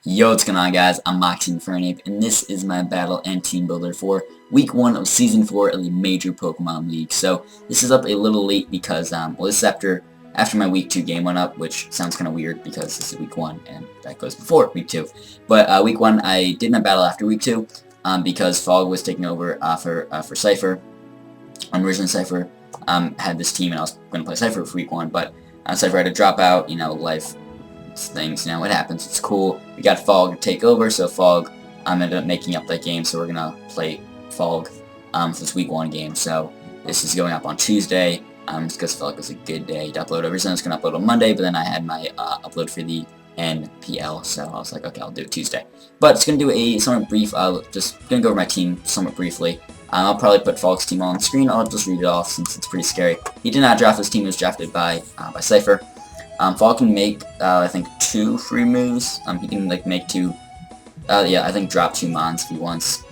Yo, what's going on, guys? I'm Mantines, and this is my battle and team builder for week 1 of season 4 of the Major Pokemon League. So this is up a little late because well, this is after my week 2 game went up, which sounds kind of weird because this is week 1 and that goes before week 2. But week 1 I did my battle after week 2 because Fog was taking over for Cypher. Originally Cypher had this team and I was going to play Cypher for week 1, but Cypher had to drop out. Life things, it happens. It's cool. We got Fog to take over, so Fog ended up making up that game, so we're gonna play Fog for this week 1 game. So this is going up on Tuesday, just because Fog was a good day to upload. Originally I was gonna upload on Monday, but then I had my upload for the MPL, so I was like, okay, I'll do it Tuesday. But it's gonna do a somewhat brief, just gonna go over my team somewhat briefly. I'll probably put Fog's team on the screen. I'll just read it off since it's pretty scary. He did not draft this team. It was drafted by Cypher. Fog can make, I think, 2 free moves. He can, make 2, I think drop 2 Mons if he wants.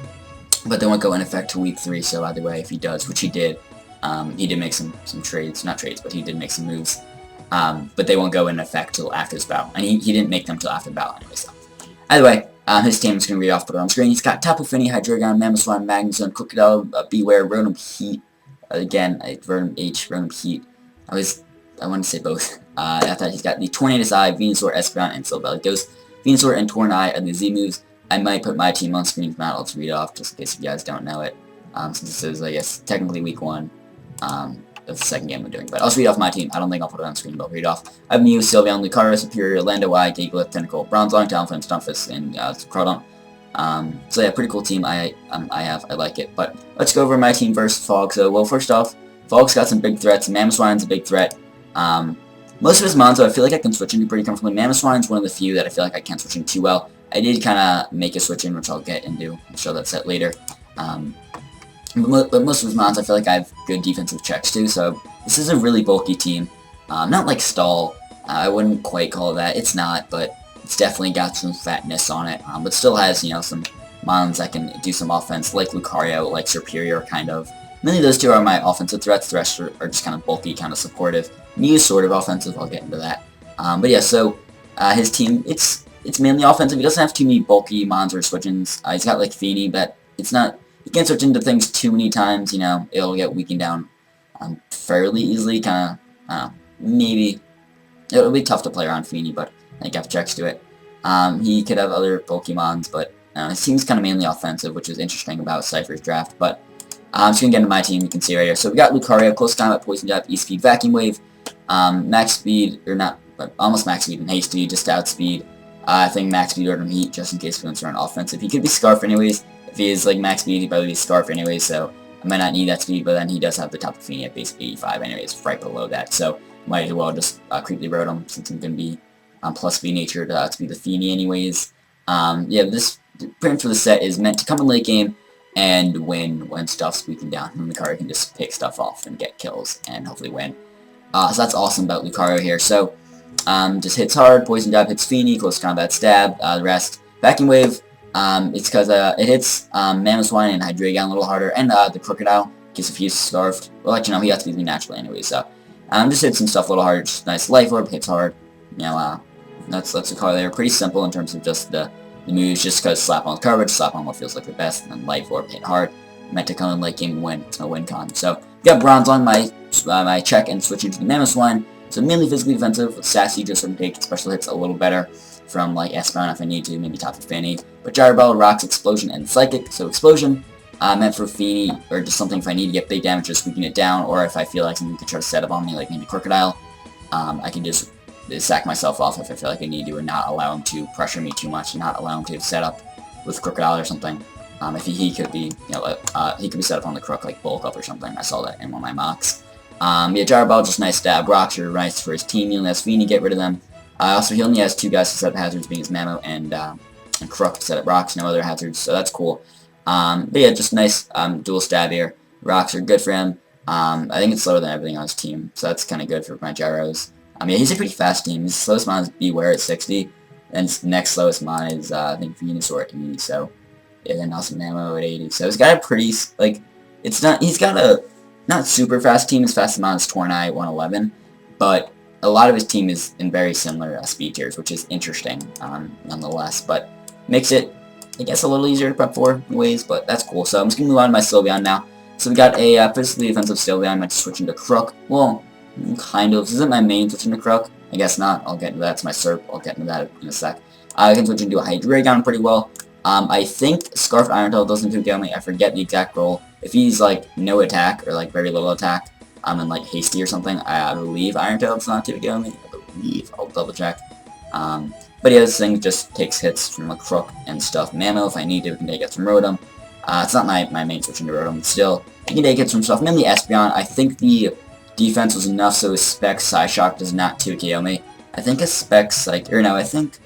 But they won't go in effect till week 3, so either way, if he does, which he did make some trades, not trades, but he did make some moves. But they won't go in effect till after this battle. And he didn't make them till after the battle anyway, so. Either way, his team is going to read off, put it on screen. He's got Tapu Fini, Hydreigon, Mamoswine, Magnezone, Crocodile, Beware, Rotom Heat. Again, Rotom H, Rotom Heat. I want to say both. After that, he's got the Tornadus Eye, Venusaur, Espeon, and Silvally Ghost. Venusaur and Tornai are the Z moves. I might put my team on screen. If not, I'll just read it off just in case you guys don't know it. Since this is, I guess, technically week 1 of the second game we're doing. But I'll just read off my team. I don't think I'll put it on screen, but I'll read it off. I have Mew, Sylveon, Lucario, Superior, Landawai, Gigalith, Tentacle, Bronzong, Talonflame, Stunfisk, and Crawdaunt. So yeah, pretty cool team I like it. But let's go over my team versus Fog. So, well, first off, Fog's got some big threats. Mamoswine's a big threat. Most of his Monzo I feel like I can switch into pretty comfortably. Mamoswine's one of the few that I feel like I can't switch into too well. I did kind of make a switch in, which I'll get into and show that set later. But most of his Mons I feel like I have good defensive checks too, so this is a really bulky team. Not like Stall, I wouldn't quite call it that. It's not, but it's definitely got some fatness on it. But still has, some Mons that can do some offense, like Lucario, like Superior, kind of. Mainly those two are my offensive threats. The rest are just kind of bulky, kind of supportive. Mew's sort of offensive. I'll get into that. But yeah, so his team, it's mainly offensive. He doesn't have too many bulky Mons or switch-ins. He's got like Fini, but it's not. You can't switch into things too many times. It'll get weakened down fairly easily. Kind of, maybe it'll be tough to play around Fini, but I think I have checks to it. He could have other bulky Mons, but his team's kind of mainly offensive, which is interesting about Cypher's draft. But I'm just going to get into my team, you can see right here. So we got Lucario, Close Combat, Poison Jab, E-Speed, Vacuum Wave, Max Speed, or not, but almost Max Speed and Hasty, just Outspeed. I think Max Speed or Heat, just in case opponents are on offensive. He could be Scarf anyways. If he is like Max Speed, he'd probably be Scarf anyways, so I might not need that speed, but then he does have the Tapu Fini at base 85 anyways, right below that, so might as well just creepily Rotom, since I'm going to be plus B nature to be the Fini anyways. Yeah, this print for the set is meant to come in late game and win when stuff's weakened down, and Lucario can just pick stuff off and get kills and hopefully win. So that's awesome about Lucario here. So just hits hard, Poison Jab hits Fini, Close Combat Stab, the rest. Vacuum Wave, it's because it hits Mamoswine and Hydreigon a little harder, and the Crocodile, because if he's Scarfed, well, actually no, he has to be naturally anyway, so just hits some stuff a little harder, just nice. Life Orb hits hard, that's Lucario there. Pretty simple in terms of just the moves, just because Slap on coverage, Slap on what feels like the best, and then Life Orb hit hard. Meant to come in late game and win. It's no win con. So we got Bronze on my check and switch into the Mamoswine. So mainly physically defensive with Sassy, just sort of take special hits a little better from like Espeon if I need to, maybe Tapu Fini. But Gyro Ball, Rocks, Explosion, and Psychic. So Explosion meant for Fini, or just something if I need to get big damage, just weaken it down, or if I feel like something could try to set up on me, like maybe Crocodile, I can just sack myself off if I feel like I need to, and not allow him to pressure me too much, and not allow him to set up with Crocodile or something. If he could be, he could be set up on the Crook, like Bulk Up or something. I saw that in one of my mocks. Yeah, Gyro Ball, just nice stab. Rocks are nice for his team. He only has Fini, get rid of them. Also, he only has 2 guys to set up hazards, being his Mamo and Crook to set up rocks, no other hazards, so that's cool. But yeah, just nice dual stab here. Rocks are good for him. I think it's slower than everything on his team, so that's kind of good for my Gyros. Yeah, he's a pretty fast team. His slowest mon is Beware at 60, and his next slowest mon is, I think, Venusaur at 80, so yeah, then also Namo at 80. So he's got a pretty, he's got a not super fast team. His fastest mon is Tornai at 111, but a lot of his team is in very similar speed tiers, which is interesting, nonetheless, but makes it, I guess, a little easier to prep for in ways, but that's cool. So I'm just going to move on to my Sylveon now. So we got a physically defensive Sylveon. I might switch into Crook. Well, kind of. This isn't my main switch into Crook. I guess not. I'll get into that. It's my Serp. I'll get into that in a sec. I can switch into a Hydreigon pretty well. I think Scarf Iron Tail doesn't do me. I forget the exact role. If he's like no attack or like very little attack, and like hasty or something, I believe Iron Tail does not do me. I believe. I'll double check. But yeah, this thing just takes hits from a Crook and stuff. Mammo, if I need to, we can take hits from Rotom. It's not my main switch into Rotom, but still, you can take hits from stuff. Mainly Espeon. I think the defense was enough so his Spec Psyshock does not 2KO me. I think a Spec Psych, or no, I think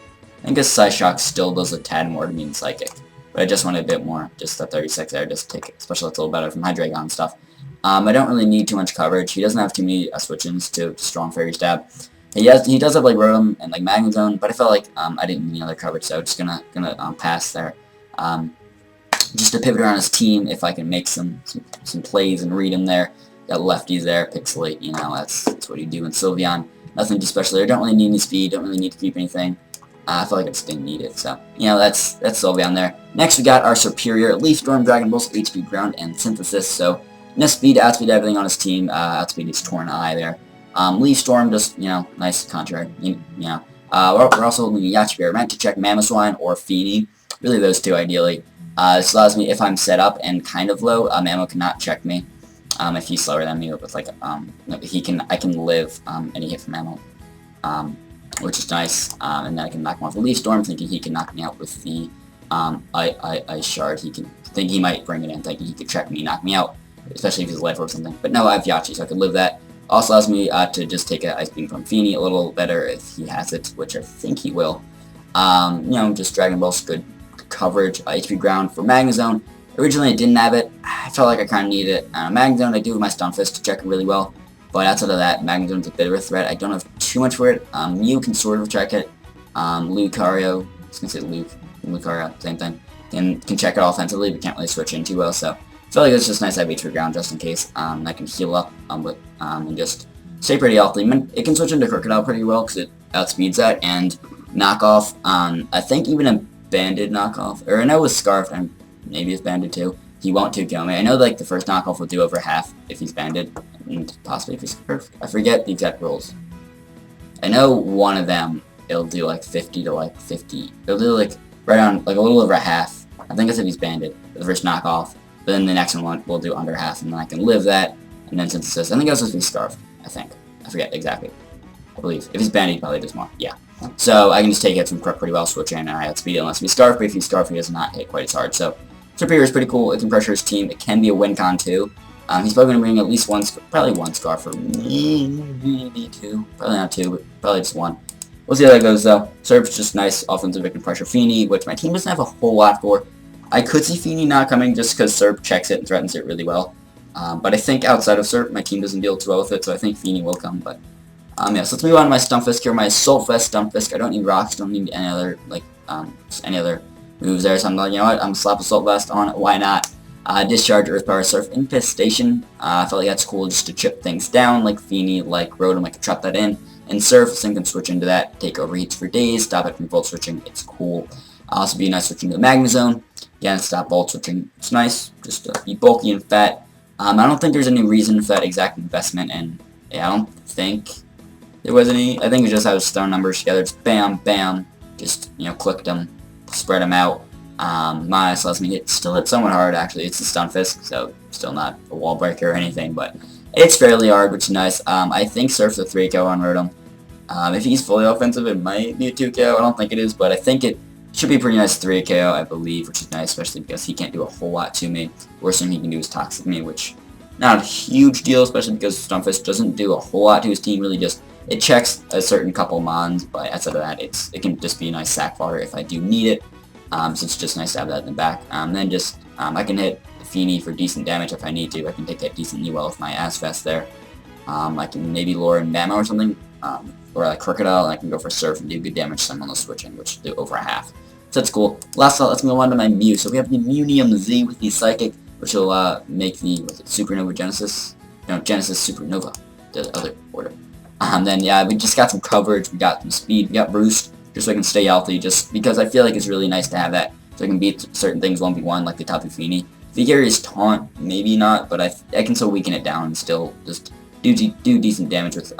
a Psyshock still does a tad more to me than Psychic. But I just wanted a bit more, just the 36 there, just take it, especially it's a little better from Hydreigon and stuff. I don't really need too much coverage. He doesn't have too many switch-ins to Strong Fairy Stab. He does have like Rotom and like Magnezone, but I felt like I didn't need other coverage, so I'm just gonna pass there. Just to pivot around his team, if I can make some plays and read him there. Got lefties there, Pixelate, you know, that's what you do in Sylveon. Nothing too special there. Don't really need any speed, don't really need to keep anything. I feel like I just didn't need it, so, you know, that's Sylveon there. Next, we got our superior Leaf Storm, Dragon Pulse, HP Ground, and Synthesis, so no speed, outspeed everything on his team. Outspeed his Torn Eye there. Leaf Storm, just, you know, nice contrary, you know. We're also holding a Yachi Bear meant to check Mamoswine or Feeny. Really those two, ideally. This allows me, if I'm set up and kind of low, Mammo cannot check me. If he's slower than me, with like, I can live any hit from Mammo. Which is nice, and then I can knock him off the Leaf Storm, thinking he can knock me out with the Ice Shard. He might bring it in, thinking he could check me, knock me out, especially if he's life or something. But no, I have Yachi, so I could live that. Also allows me to just take an Ice Beam from Feeny a little better if he has it, which I think he will. You know, just Dragon Ball's good coverage. HP Ground for Magnezone. Originally I didn't have it. I felt like I kind of needed it. Magnezone, I do have my Stunfisk to check it really well. But outside of that, Magnezone's a bit of a threat. I don't have too much for it. Mew can sort of check it. Lucario, I was going to say Lucario, same thing. Can check it offensively, but can't really switch in too well, so I feel like it's just nice to have HP Ground just in case. I can heal up and just stay pretty healthy. It can switch into Crocodile pretty well because it outspeeds that, and Knockoff, I think even a Banded Knockoff, or I know with Scarf, and maybe it's Banded too, he won't 2KO me. I know like the first Knockoff will do over half if he's Banded, and possibly if he's Scarf. I forget the exact rules. I know one of them, it'll do like 50 to like 50. It'll do like right on, like a little over half. I think it's if he's Banded, the first Knockoff. But then the next one will do under half, and then I can live that, and then Synthesis. I think it was supposed to be Scarf, I think. I forget exactly. I believe. If he's Banded, he probably does more. Yeah. So I can just take hits from Crook pretty well, switch in, and I outspeed it unless he's Scarf, but if he's Scarf, he does not hit quite as hard. So Superior is pretty cool. It can pressure his team. It can be a win con too. He's probably going to bring at least one, probably one Scarf, or maybe two. Probably not two, but probably just one. We'll see how that goes though. Serp's just nice offensive. It can pressure Feeny, which my team doesn't have a whole lot for. I could see Feeny not coming just because Serp checks it and threatens it really well. But I think outside of Serp, my team doesn't deal too well with it, so I think Feeny will come. But yeah, so let's move on to my Stunfisk here. My Assault Vest Stunfisk. I don't need rocks, don't need any other any other moves there. So I'm like, you know what? I'm gonna slap Assault Vest on it. Why not? Discharge, Earth Power, Surf, Infestation. I felt like that's cool just to chip things down, like Feeny, like Rotom. I could trap that in. And Surf, so I can switch into that. Take overheats for days. Stop it from volt switching. It's cool. Also be nice switching to the Magnezone. Again, stop volt switching. It's nice. Just be bulky and fat. I don't think there's any reason for that exact investment, and yeah, I don't think there was any. I think it just has stone numbers together. Just bam, bam. Just, you know, clicked them, spread them out. Minus lets me hit, still hit somewhat hard actually. It's a Stunfisk, so still not a wall breaker or anything, but it's fairly hard, which is nice. I think Surf's a 3KO on Rotom. If he's fully offensive, it might be a 2KO. I don't think it is, but I think it should be a pretty nice 3KO, I believe, which is nice, especially because he can't do a whole lot to me. Worst thing he can do is Toxic me, which not a huge deal, especially because Stunfisk doesn't do a whole lot to his team. Really, just it checks a certain couple Mons, but outside of that, it can just be a nice sack fodder if I do need it. So it's just nice to have that in the back. Then just I can hit Feeny for decent damage if I need to. I can take that decently well with my Ass Vest there. I can maybe lure in Mammo or something, or like Crocodile, and I can go for Surf and do good damage to someone else switching, which will do over a half. So that's cool. Last thought, let's move on to my Mew. So we have the Munium Z with the Psychic, which will make the Supernova Genesis. No, Genesis Supernova, the other order. Then yeah, we just got some coverage, we got some speed, we got boost, just so I can stay healthy, just because I feel like it's really nice to have that, so I can beat certain things 1v1, like the Tapu Fini. Vigarious Taunt, maybe not, but I can still weaken it down and still just do decent damage with,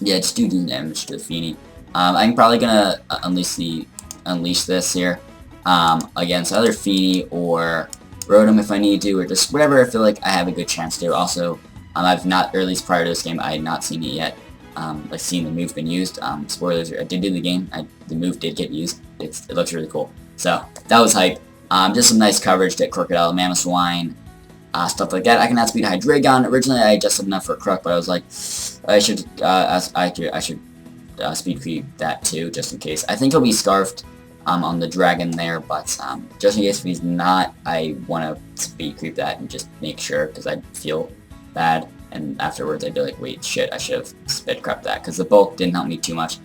yeah, just do decent damage to the Fini. I'm probably gonna unleash this here, against either Fini or Rotom if I need to, or just whatever I feel like I have a good chance to. Also, I've not, or at least prior to this game, I had not seen it yet. Like seen the move been used. Spoilers, I did do the game. The move did get used. It looks really cool. So that was hype. Just some nice coverage to Crocodile, Mamoswine, stuff like that. I can outspeed Hydreigon. Originally, I adjusted enough for a Croc, but I was like, I should speed creep that too, just in case. I think he'll be Scarfed on the Dragon there, but just in case if he's not, I want to speed creep that and just make sure, because I feel bad, and afterwards I'd be like, wait, shit, I should have speed crept that, because the bulk didn't help me too much.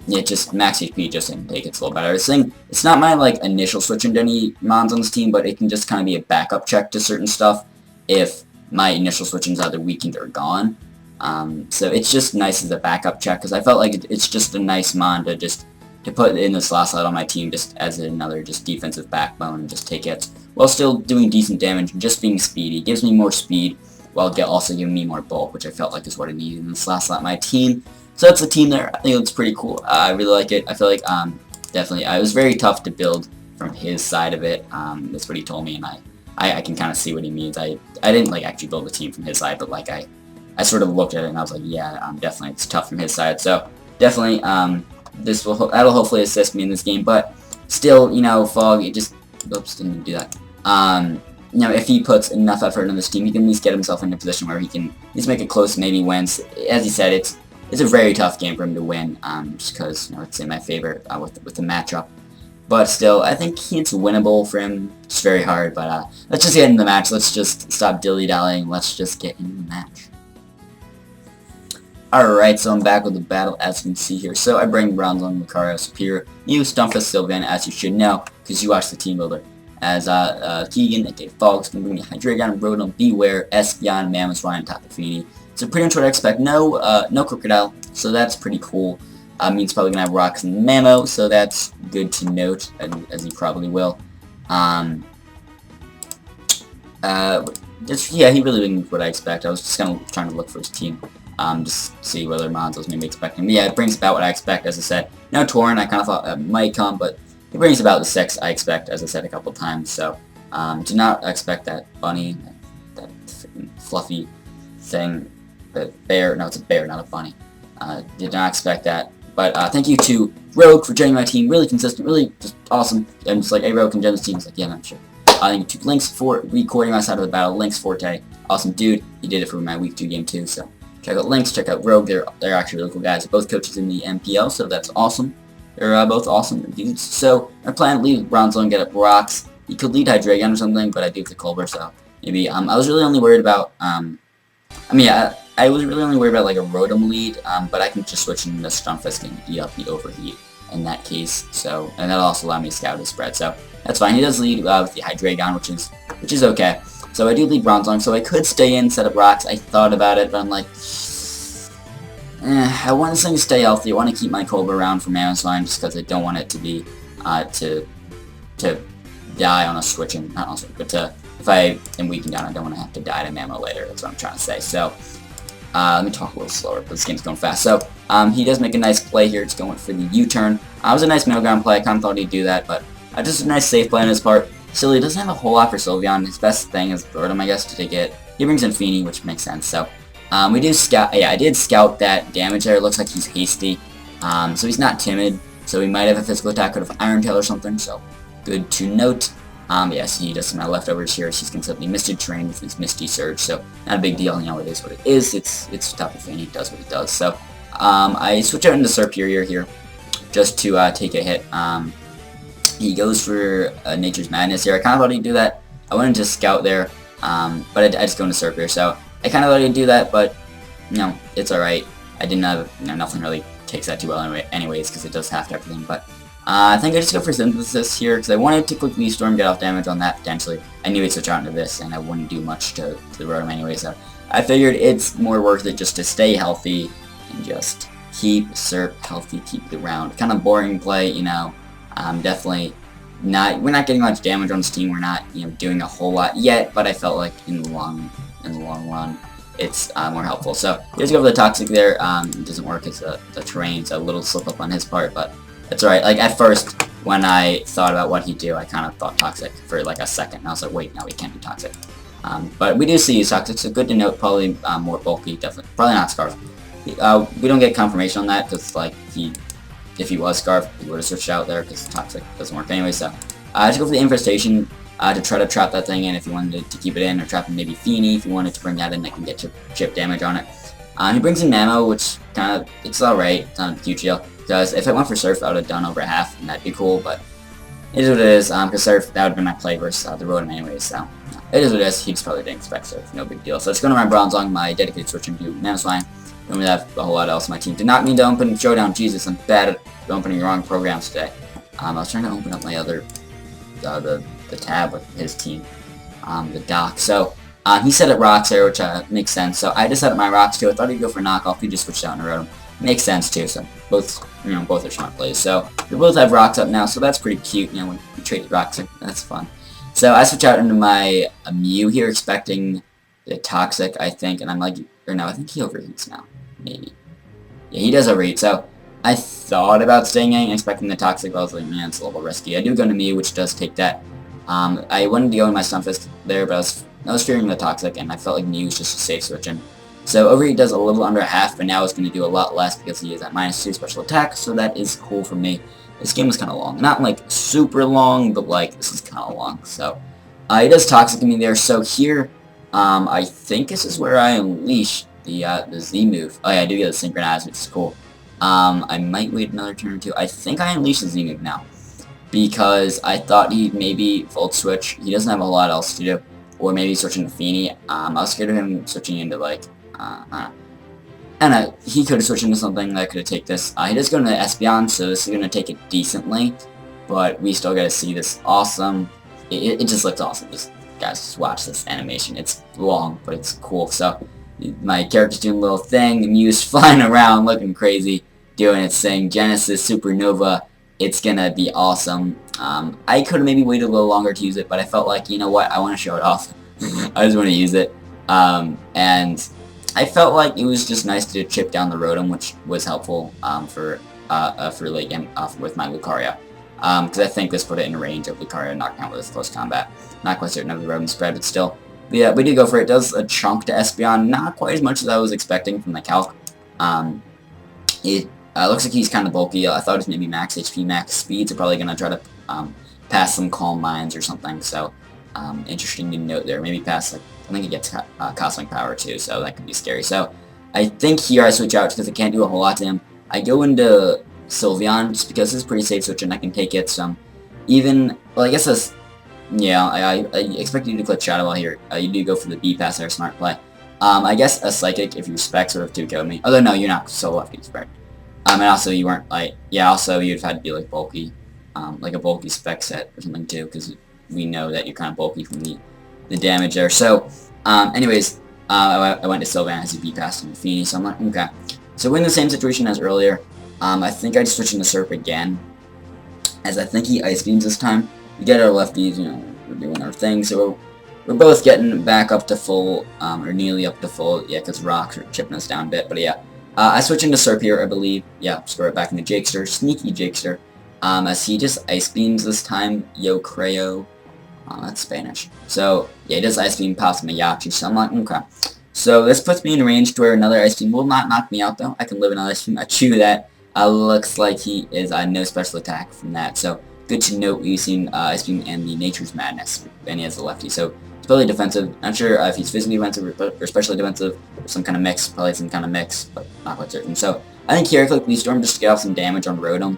Yeah, just max HP just to make it a little better. I was saying, it's not my like initial switch into any mons on this team, but it can just kind of be a backup check to certain stuff if my initial switching is either weakened or gone. So it's just nice as a backup check, because I felt like it's just a nice mon to put in this last slot on my team just as another just defensive backbone and just take it while still doing decent damage and just being speedy. It gives me more speed while also giving me more bulk, which I felt like is what I needed in this last slot of my team. So that's the team there. I think it's pretty cool. I really like it. I feel like definitely it was very tough to build from his side of it. That's what he told me, and I can kind of see what he means. I didn't like actually build a team from his side, but like I sort of looked at it and I was like, yeah, definitely it's tough from his side. So definitely that'll hopefully assist me in this game. But still, you know, Fog, it just oops, didn't do that. You know, if he puts enough effort into this team, he can at least get himself into a position where he can at least make it close, maybe wins. As he said, it's a very tough game for him to win, just because, you know, it's in my favor with the matchup. But still, I think it's winnable for him. It's very hard, but let's just get into the match. Let's just stop dilly-dallying. Let's just get into the match. Alright, so I'm back with the battle, as you can see here. So I bring Bronzong, Lucario, Superior, you, Stunfisk, Sylveon, as you should know, because you watched the team builder. As Keegan, aka Fog's going to bring me Hydreigon, Rotom, Beware, Espeon, Mamoswine, Tapu Fini. So pretty much what I expect. No Crocodile, so that's pretty cool. Means probably gonna have Rocks and Mamo, so that's good to note, as you probably will. Yeah, he really didn't what I expect. I was just kind of trying to look for his team, just see whether mons was maybe expecting. But yeah, it brings about what I expect, as I said. No Tauren, I kind of thought might come, but it brings about the 6 I expect, as I said a couple times. So do not expect that bunny, that fluffy thing. The bear, no, it's a bear, not a bunny. Did not expect that. But thank you to Rogue for joining my team. Really consistent, really just awesome. I'm just like, hey, Rogue can join this team. He's like, yeah, I'm sure. Thank you to Lynx for recording my side of the battle. Lynx Forte, awesome dude. He did it for my week 2 game too. So check out Lynx, check out Rogue. They're actually really cool guys. They're both coaches in the MPL, so that's awesome. They're both awesome dudes. So my plan: lead Bronzong, get up Rocks. He could lead Hydreigon or something, but I do the Colbur, so maybe. I was really only worried about. I was really only worried about like a Rotom lead, but I can just switch into Stunfisk and eat up the overheat in that case. So, and that'll also allow me to scout his spread. So that's fine. He does lead with the Hydreigon, which is okay. So I do lead Bronzong, so I could stay in, set up Rocks. I thought about it, but I'm like, I want this thing to stay healthy. I want to keep my Colbur around for Mamoswine just because I don't want it to be to die on a switching, not on a switch, but if I am weakened down, I don't want to have to die to Mamo later. That's what I'm trying to say. So let me talk a little slower, but this game's going fast. So he does make a nice play here. It's going for the U-turn. It was a nice middle ground play. I kind of thought he'd do that, but just a nice safe play on his part. Still, he doesn't have a whole lot for Sylveon. His best thing is Rotom, I guess, to take it. He brings in Fini, which makes sense. So we do scout. Yeah, I did scout that damage there. It looks like he's hasty. So he's not timid. So he might have a physical attack out of Iron Tail or something. So good to note. Yes, he does some leftovers here. He's constantly Misty Terrain with his Misty Surge, so not a big deal. You know, it is what it is. It's Tapu Fini. He does what he does. So I switch out into Superior here just to take a hit. He goes for Nature's Madness here. I kind of thought he'd do that. I wanted to scout there, but I just go into Superior. So I kind of thought he'd do that, but you know, it's alright. I didn't have, you know, nothing really takes that too well anyways, because it does half everything. But I think I just go for Synthesis here, because I wanted to quickly Storm, get off damage on that potentially. I knew he'd switch out into this, and I wouldn't do much to the Rotom anyway, so I figured it's more worth it just to stay healthy and just keep Serp healthy, keep the round. Kind of boring play, you know. Definitely not. We're not getting much damage on this team. We're not, you know, doing a whole lot yet. But I felt like in the long run, it's more helpful. So here's go for the toxic there. It doesn't work as the terrain's a little slip up on his part, but it's alright. Like at first, when I thought about what he'd do, I kind of thought toxic for like a second. And I was like, wait, no, we can't do toxic. But we do see use toxic, so good to note. Probably more bulky, definitely. Probably not Scarf. We don't get confirmation on that because like if he was Scarf, he would have switched out there because toxic doesn't work anyway. So just go for the infestation to try to trap that thing in if you wanted to keep it in, or trap in maybe Feeny if you wanted to bring that in. That can get chip damage on it. He brings in Mamo, which kind of it's alright. It's not a huge deal because if it went for Surf, I would have done over half, and that'd be cool. But it is what it is. Because Surf, that would have been my play versus the Rotom anyways. So it is what it is. He just probably didn't expect Surf. No big deal. So let's go to my Bronzong, my dedicated switch into Mamoswine. Don't really have a whole lot else on my team. Did not mean to open Showdown. Jesus, I'm bad at opening wrong programs today. I was trying to open up my other, the tab with his team, the dock. So he set up Rocks there, which makes sense. So I just set up my Rocks too. I thought he'd go for knockoff. He just switched out and Rotom. Makes sense too. So both, you know, both are smart plays. So we both have Rocks up now. So that's pretty cute. You know, when we traded Rocks, that's fun. So I switch out into my Mew here, expecting the Toxic, I think, and I'm like, or no, I think he overheats now. Maybe. Yeah, he does overheat, so I thought about staying in and expecting the Toxic, but I was like, man, it's a little risky. I do go into Mew, which does take that. I wanted to go into my Stunfisk there, but I was fearing the Toxic, and I felt like Mew was just a safe switch in. So overheat does a little under half, but now it's going to do a lot less because he is at -2 special attack, so that is cool for me. This game was kind of long. Not like super long, but like this is kind of long. So he does Toxic me there. So here, I think this is where I unleash the Z move. Oh yeah, I do get a Synchronize, which is cool. I might wait another turn or two. I think I unleash the Z move now because I thought he'd maybe Volt Switch. He doesn't have a lot else to do, or maybe switch into Feeny. I was scared of him switching into like and he could have switched into something that could have taken this. He does go into Espeon, so this is going to take it decently, but we still got to see this awesome. It just looks awesome. Guys, just watch this animation. It's long, but it's cool. So my character's doing a little thing. The Mew's flying around, looking crazy, doing its thing. Genesis Supernova. It's gonna be awesome. I could have maybe waited a little longer to use it, but I felt like, you know what, I want to show it off. I just want to use it. And I felt like it was just nice to chip down the Rotom, which was helpful for late game with my Lucario. Because I think this put it in range of Lucario knocking out with close combat. Not quite certain of the Rotom spread, but still. But yeah, we do go for it. It does a chunk to Espeon, not quite as much as I was expecting from the calc. It looks like he's kind of bulky. I thought it was maybe max HP, max speed, so probably going to try to pass some Calm Minds or something. So interesting to note there. Maybe pass, like, I think it gets Cosmic Power too, so that could be scary. So I think here I switch out because I can't do a whole lot to him. I go into Sylveon just because it's a pretty safe switch and I can take it. So even, well, I guess that's, yeah, I expect you to click Shadow Ball here. You do go for the B-Pass there, smart play. I guess a Psychic, if you Spec, sort of 2-KO me. Although, no, you're not so lefty Spec. And also, you weren't, like, yeah, also, you'd have had to be, like, bulky. Like a bulky Spec set or something, too, because we know that you're kind of bulky from the damage there. So, anyways, I went to Sylveon as a B-Pass and Feeny, so I'm like, okay. So we're in the same situation as earlier. I think I just switched into Serp again, as I think he Ice Beams this time. We get our lefties, you know, we're doing our thing, so we're both getting back up to full, or nearly up to full, yeah, because Rocks are chipping us down a bit, but yeah. I switch into Serp here, I believe, yeah, score it back into Jakester, sneaky Jakester, as he just Ice Beams this time, Yo Creo, that's Spanish. So, yeah, he does Ice Beam, pops Mayachi, so I'm like, okay. So this puts me in range to where another Ice Beam will not knock me out, though. I can live another Ice Beam, I chew that. Looks like he is no special attack from that, so good to note we've seen Ice Beam and the Nature's Madness, and he has the lefty, so it's probably defensive. Not sure if he's physically defensive or specially defensive, or some kind of mix, probably some kind of mix, but not quite certain. So I think here I click Leaf Storm just to get off some damage on Rotom,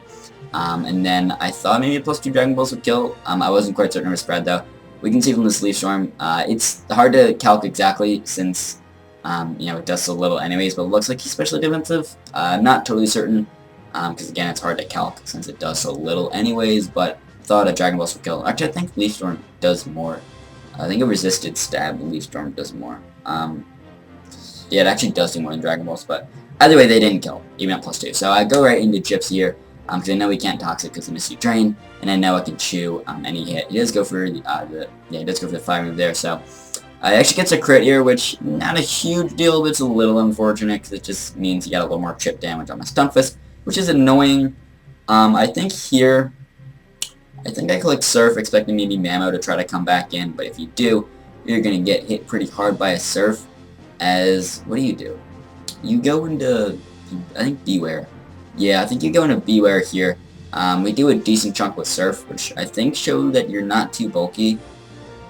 and then I thought maybe a +2 Dragon Balls would kill. I wasn't quite certain of his spread though. We can see from this Leaf Storm, it's hard to calc exactly since you know, it does so little anyways, but it looks like he's specially defensive. I'm not totally certain. Because again, it's hard to calc since it does so little anyways, but thought a Dragon Ball would kill. Actually, I think Leaf Storm does more. I think a resisted stab Leaf Storm does more. Yeah, it actually does do more than Dragon Balls, but either way, they didn't kill, even at +2. So I go right into Gypsy here, because I know he can't Toxic because of Misty Drain, and I know I can Chew any hit. He does go for he does go for the fire move there, so actually gets a crit here, which not a huge deal, but it's a little unfortunate because it just means you got a little more chip damage on my Stunfisk, which is annoying. I think here, I think I click Surf, expecting maybe Mamo to try to come back in, but if you do, you're gonna get hit pretty hard by a Surf. As what do? You go into, I think, Beware. Yeah, I think you go into Beware here. We do a decent chunk with Surf, which I think show that you're not too bulky.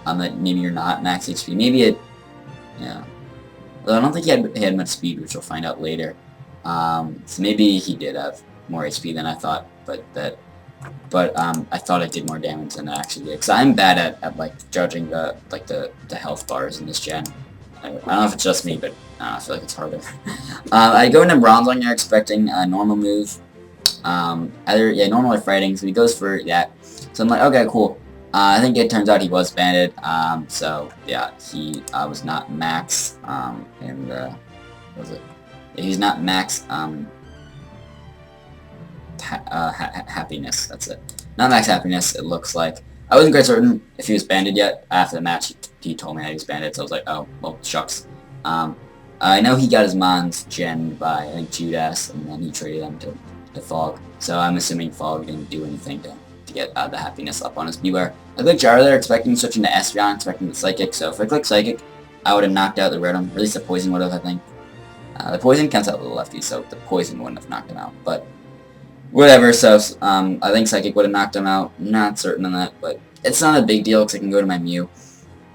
That maybe you're not max HP. Maybe it, yeah. Well, I don't think he had much speed, which we'll find out later. So maybe he did have more HP than I thought, but I thought it did more damage than it actually did. Because I'm bad at like judging the health bars in this gen. I don't know if it's just me, but I feel like it's harder. I go into Bronzong here expecting a normal move. Normal or fighting, so he goes for that. So I'm like, okay, cool. I think it turns out he was banded, so yeah, he was not max, what was it? Yeah, he's not max, happiness, that's it. Not max happiness, it looks like. I wasn't quite certain if he was banded yet. After the match, he told me that he was banded, so I was like, oh, well, shucks. I know he got his Mons gen by, I think, Judas, and then he traded them to Fog, so I'm assuming Fog didn't do anything to get the happiness up on his Beware. I clicked Gyro there, expecting to switch into Espeon, expecting the Psychic, so if I click Psychic, I would have knocked out the Rotom, or at least the Poison would have, I think. The Poison counts out the lefty, so the Poison wouldn't have knocked him out, but whatever, so I think Psychic would have knocked him out, not certain on that, but it's not a big deal because I can go to my Mew.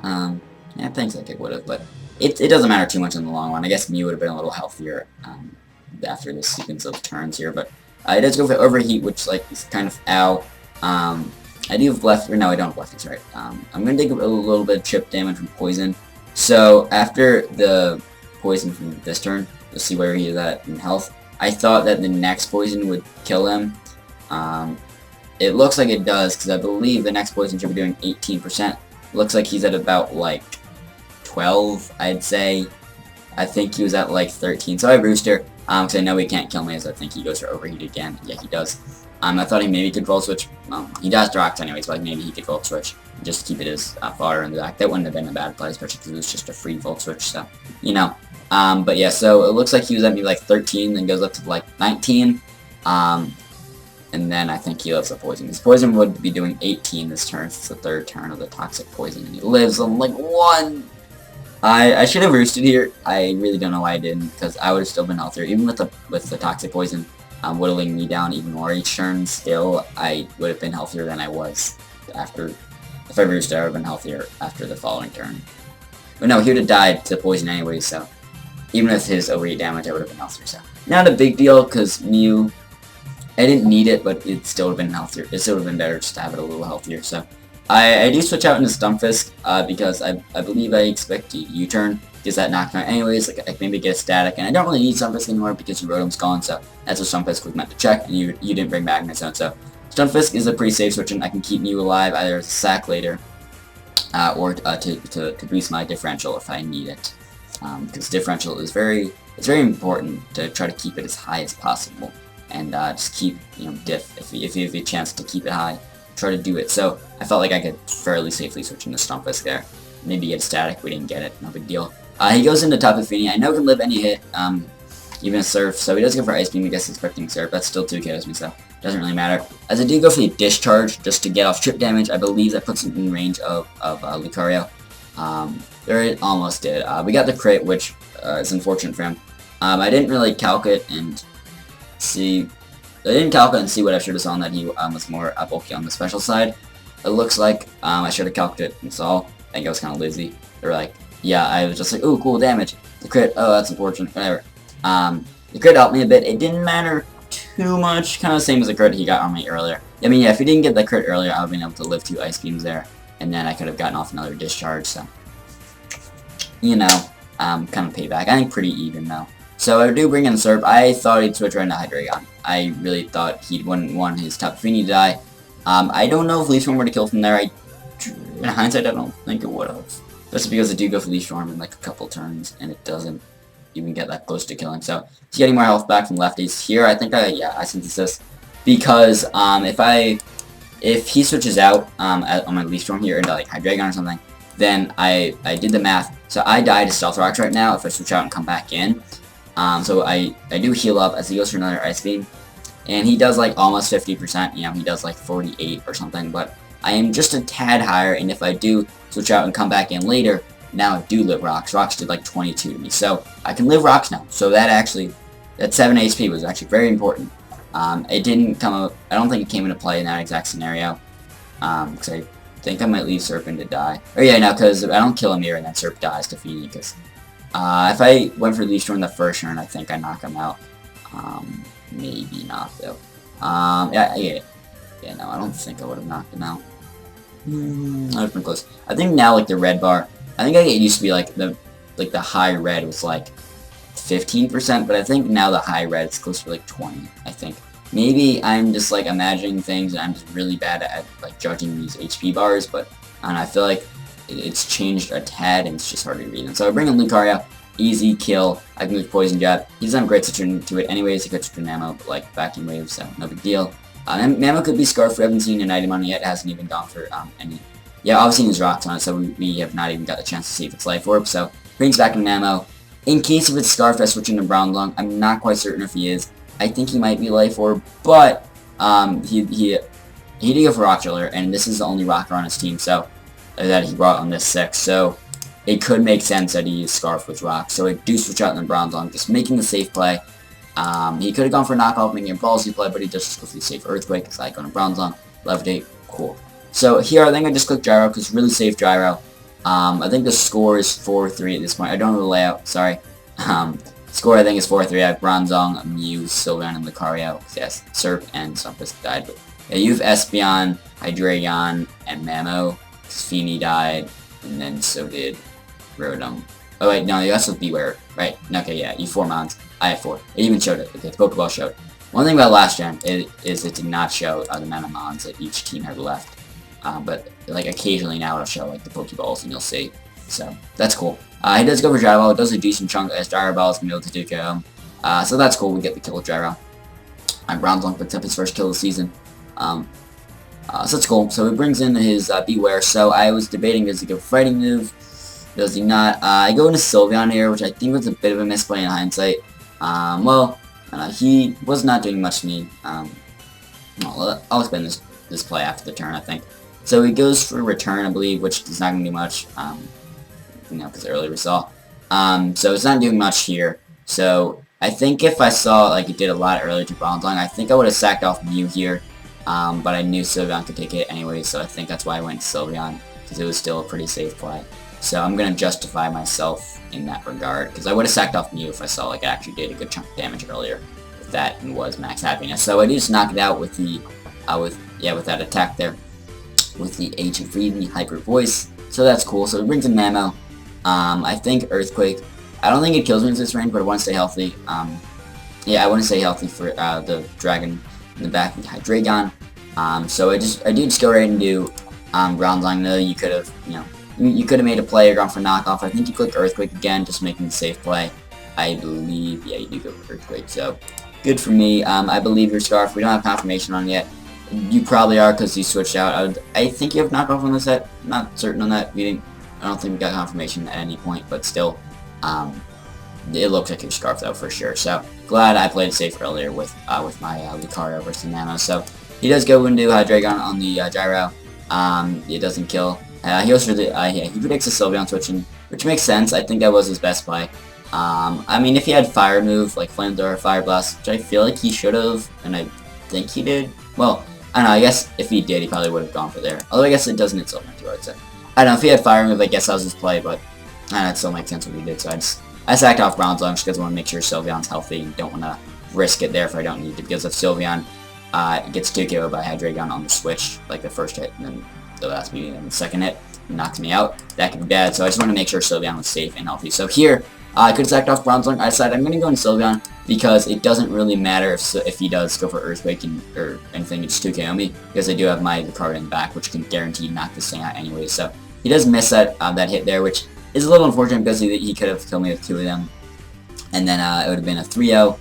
Yeah, I think Psychic would have, but it doesn't matter too much in the long run. I guess Mew would have been a little healthier after this sequence of turns here, but it does go for Overheat, which like is kind of ow. I do have left, or no, I don't have lefties, right? I'm going to take a little bit of chip damage from Poison. So after the Poison from this turn, you'll see where he is at in health. I thought that the next Poison would kill him. It looks like it does, because I believe the next Poison should be doing 18%. Looks like he's at about, like, 12, I'd say. I think he was at, like, 13. So I have Rooster, because I know he can't kill me, as I think he goes for Overheat again. Yeah, he does. I thought he maybe could Volt Switch. He does Drox anyways, but maybe he could Volt Switch and just keep it as fodder in the back. That wouldn't have been a bad play, especially because it was just a free Volt Switch, so, you know. But yeah, so it looks like he was at maybe like 13, then goes up to like 19. And then I think he lives a Poison. His Poison would be doing 18 this turn. It's the third turn of the Toxic Poison, and he lives on like 1. I should have roosted here. I really don't know why I didn't, because I would have still been healthier, even with the Toxic Poison. Whittling me down even more each turn, still, I would have been healthier than I was after. If I roosted, I would have been healthier after the following turn. But no, he would have died to Poison anyway, so even with his overheat damage, I would have been healthier, so. Not a big deal, because Mew, I didn't need it, but it still would have been healthier. It still would have been better just to have it a little healthier, so. I do switch out into Stunfisk, because I believe I expect U-turn. Because that knocked me out anyways, like I can maybe get a static, and I don't really need Stunfisk anymore because your Rotom's gone, so that's what Stunfisk was meant to check, and you didn't bring back my zone, so Stunfisk is a pretty safe switch, and I can keep Mew alive either as a sack later, or to boost my differential if I need it, because differential is it's very important to try to keep it as high as possible, and just keep, diff, if you have a chance to keep it high, try to do it, so I felt like I could fairly safely switch into Stunfisk there. Maybe get a static, we didn't get it, no big deal. He goes into Tapu Fini. I know can live any hit, even a Surf, so he does go for Ice Beam, I guess expecting Surf. That's still 2 KOs me, so it doesn't really matter. As I do go for the Discharge, just to get off chip damage, I believe that puts him in range of Lucario. There it almost did. We got the crit, which is unfortunate for him. I didn't really calculate and see... I didn't calculate and see what I should have saw, that he was more bulky on the special side. It looks like I should have calculated and saw. I think I was kind of lazy. They were like, yeah, I was just like, ooh, cool damage. The crit, oh, that's unfortunate, whatever. The crit helped me a bit. It didn't matter too much, kind of the same as the crit he got on me earlier. I mean, yeah, if he didn't get the crit earlier, I would have been able to live 2 Ice Beams there, and then I could have gotten off another Discharge, so, kind of payback. I think pretty even, though. So I do bring in Surf. I thought he'd switch right into Hydreigon. I really thought he wouldn't want his Tapu Fini to die. I don't know if Leaf Storm were to kill from there. In hindsight, I don't think it would have. Just because I do go for Leaf Storm in like a couple turns, and it doesn't. even get that close to killing. So he's getting more health back from lefties. Here, I think I synthesis because if he switches out on my Leaf Storm here into like Hydreigon or something, then I did the math. So I die to Stealth Rocks right now if I switch out and come back in. So I do heal up as he goes for another Ice Beam. And he does like almost 50%, you know, he does like 48 or something, but I am just a tad higher, and if I do switch out and come back in later, now I do live Rocks. Rocks did like 22 to me, so I can live Rocks now. So that 7 HP was actually very important. It didn't come out, I don't think it came into play in that exact scenario, because I think I might leave Serpent to die. Oh yeah, no, because I don't kill him here and then Serp dies to Feeny, because if I went for Leaf Storm the first turn, I think I knock him out. Maybe not, though. Yeah, no, I don't think I would have knocked him out. That would have been close. I think now, like, the red bar, I think it used to be, like, the high red was, like, 15%, but I think now the high red is close to, like, 20, I think. Maybe I'm just, like, imagining things, and I'm just really bad at, like, judging these HP bars, but, I don't know, I feel like it's changed a tad, and it's just harder to read them. So I bring in Lucario. Easy kill. I can move Poison Jab. He doesn't have great switch into it anyways. He could switch to Mammo, but like Vacuum Wave, so no big deal. Mammo could be Scarf. We haven't seen an item on it yet. It hasn't even gone for any. Yeah, obviously there's rocks on it, so we have not even got the chance to see if it's Life Orb. So brings back in Mammo. In case if it's Scarf, I switch into Bronzong. I'm not quite certain if he is. I think he might be Life Orb, but he did go for Rock earlier, and this is the only Rocker on his team, so that he brought on this 6. So it could make sense that he used Scarf with Rock, so I do switch out in the Bronzong, just making the safe play. He could have gone for knockoff, making a ballsy play, but he just goes for the safe Earthquake, because I go to Bronzong, Levitate, cool. So here, I think I just click Gyro, because it's really safe Gyro. I think the score is 4-3 at this point. I don't know the layout, sorry. Score, I think, is 4-3. I have Bronzong, Mew, Sylveon, and Lucario. Yes, Serp and Sumpus died, but yeah, you have Espeon, Hydreigon, and Mammo. Feeny died, and then so did Rotom. Oh wait, no, you also have Beware, right? Okay, yeah, you 4 Mons. I have 4. It even showed it. Okay, the Pokeball showed. One thing about last gen is it did not show the amount of Mons that each team had left. But like occasionally now it'll show like the Pokeballs, and you'll see. So that's cool. He does go for Gyro Ball. It does a decent chunk as Gyro Ball is going to be able to do KO. So that's cool. We get the kill with Gyro. Bronzong picks up his first kill of the season. So that's cool. So he brings in his Beware. So I was debating, does he go Fighting move? Does he not? I go into Sylveon here, which I think was a bit of a misplay in hindsight. He was not doing much to me. I'll explain this play after the turn, I think. So he goes for Return, I believe, which is not going to do much, because earlier we saw. So it's not doing much here. So I think if I saw, like, it did a lot earlier to Bronzong, I think I would have sacked off Mew here. But I knew Sylveon could take it anyway, so I think that's why I went to Sylveon, because it was still a pretty safe play. So I'm going to justify myself in that regard, because I would have sacked off Mew if I saw, like, it actually did a good chunk of damage earlier with that and was max happiness. So I do just knock it out with the, with that attack there, with the H-Freebie Hyper Voice. So that's cool. So it brings in Mammo. I think Earthquake. I don't think it kills me in this range, but I want to stay healthy. Yeah, I want to stay healthy for the Dragon in the back of the Hydreigon. So I do just go right and do Bronzong. No, you could have, you could have made a play or gone for knockoff. I think you click Earthquake again, just making the safe play. I believe, yeah, you do go for Earthquake. So good for me. I believe your Scarf. We don't have confirmation on it yet. You probably are because you switched out. I think you have knockoff on the set. Not certain on that. I don't think we got confirmation at any point, but still, it looks like your Scarf though for sure. So glad I played it safe earlier with my Lucario versus Nano. So he does go into Hydreigon on the Gyro. It doesn't kill. He also he predicts a Sylveon switching, which makes sense. I think that was his best play. I mean, if he had Fire move like Flamethrower, Fire Blast, which I feel like he should have, and I think he did. Well, I don't know. I guess if he did, he probably would have gone for there. Although I guess it doesn't hit Sylveon too, I'd say. I don't know if he had Fire move. I guess that was his play, but it still makes sense what he did. So I sacked off Bronzong just because I want to make sure Sylveon's healthy and don't want to risk it there if I don't need to. Because if Sylveon gets 2 KO by Hydreigon on the switch, like the first hit, and then the last meeting, and the second hit knocks me out, that could be bad. So I just want to make sure Sylveon was safe and healthy. So here, I could have sacked off Bronzong. I decided I'm going to go in Sylveon because it doesn't really matter if he does go for Earthquake or anything, it's 2 KO me, because I do have my Lucario in the back, which can guarantee knock this thing out anyway. So he does miss that hit there, which is a little unfortunate because he could have killed me with 2 of them. and then it would have been a 3-0.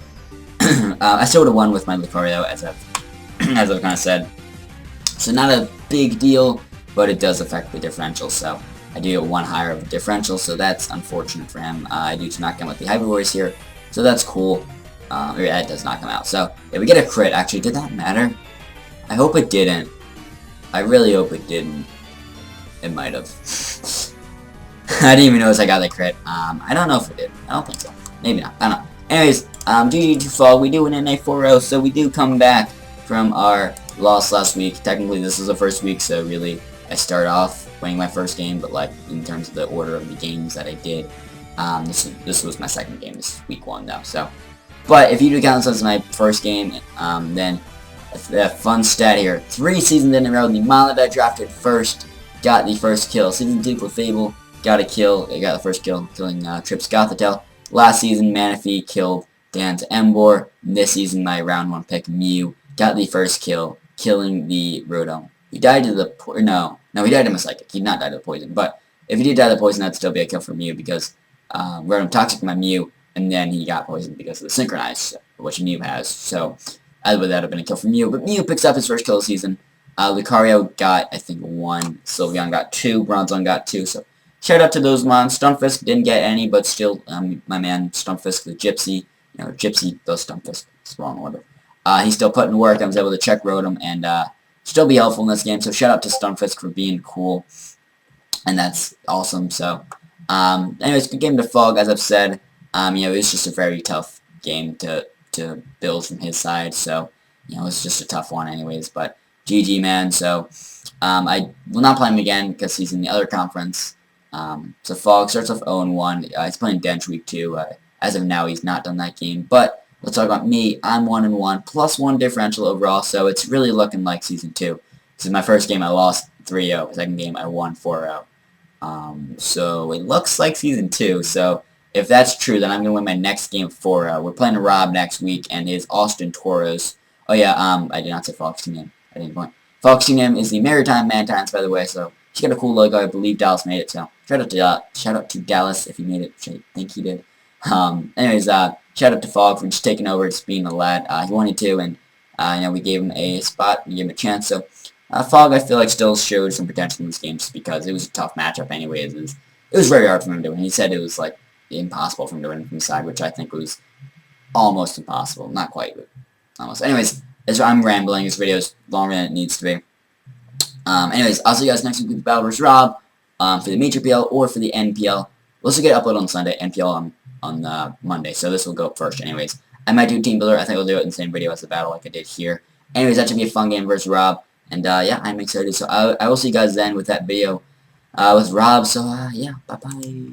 I still would have won with my Lucario, as I've kind of said. So not a big deal, but it does affect the differential, so I do get 1 higher of a differential, so that's unfortunate for him. I do to knock him with the Braviaries here, so that's cool. Yeah, it does knock him out. So, if we get a crit, actually, did that matter? I hope it didn't. I really hope it didn't. It might have. I didn't even notice I got the crit. I don't know if it did. I don't think so. Maybe not. I don't know. Anyways, GG to Fall. We do win in a 4-0, so we do come back from our loss last week. Technically, this is the first week, so really, I start off winning my first game, but like, in terms of the order of the games that I did, this was my second game. This is week 1, though, so. But if you do count this as my first game, then a fun stat here. 3 seasons in a row, the Mile that I drafted first got the first kill. Season 2 with Fable got a kill. It got the first kill, killing Trips Gothitelle. Last season, Manaphy killed Dan to Embor. This season, my round 1 pick, Mew, got the first kill, killing the Rotom. He died to the no, he died to my Psychic. He did not die to the poison. But if he did die to the poison, that'd still be a kill for Mew because Rotom toxic my Mew. And then he got poisoned because of the Synchronize, which Mew has. So, that would have been a kill for Mew. But Mew picks up his first kill of the season. Lucario got, I think, 1. Sylveon got 2. Bronzong got 2. So, shout out to those mons. Stunfisk didn't get any, but still, my man Stunfisk, the Gypsy, Gypsy does Stunfisk. It's the wrong order. He still put in work. I was able to check Rotom and still be helpful in this game. So, shout out to Stunfisk for being cool. And that's awesome. So, anyways, good game to Fog, as I've said. It was just a very tough game to build from his side, so, it's just a tough one anyways, but GG, man. So, I will not play him again because he's in the other conference. So Fog starts off 0-1. He's playing Dench week 2. As of now, he's not done that game, but let's talk about me. I'm 1-1, plus 1 differential overall, so it's really looking like Season 2. This is my first game. I lost 3-0. Second game, I won 4-0. So it looks like Season 2, so if that's true, then I'm going to win my next game 4-0. We're playing Rob next week, and his Austin Toros. Oh, yeah, I did not say Fox team name. I didn't point. Fox team name is the Maritime Mantines, by the way, so she got a cool logo. I believe Dallas made it, so shout out to Dallas if he made it, which I think he did. Anyways, shout out to Fog for just taking over, just being a lad. He wanted to, and, we gave him a spot, we gave him a chance, so Fog, I feel like, still showed some potential in this game just because it was a tough matchup anyways. It was very hard for him to win. He said it was, like, impossible for him to win from the side, which I think was almost impossible. Not quite, but almost. Anyways, I'm rambling. This video is longer than it needs to be. Anyways, I'll see you guys next week with Battle vs. Rob for the Major PL or for the NPL. We'll also get uploaded on Sunday, NPL on Monday, so this will go up first anyways. I might do Team Builder. I think I'll do it in the same video as the battle like I did here. Anyways, that should be a fun game versus Rob. And, yeah, I'm excited. So I will see you guys then with that video with Rob. So, yeah, bye-bye.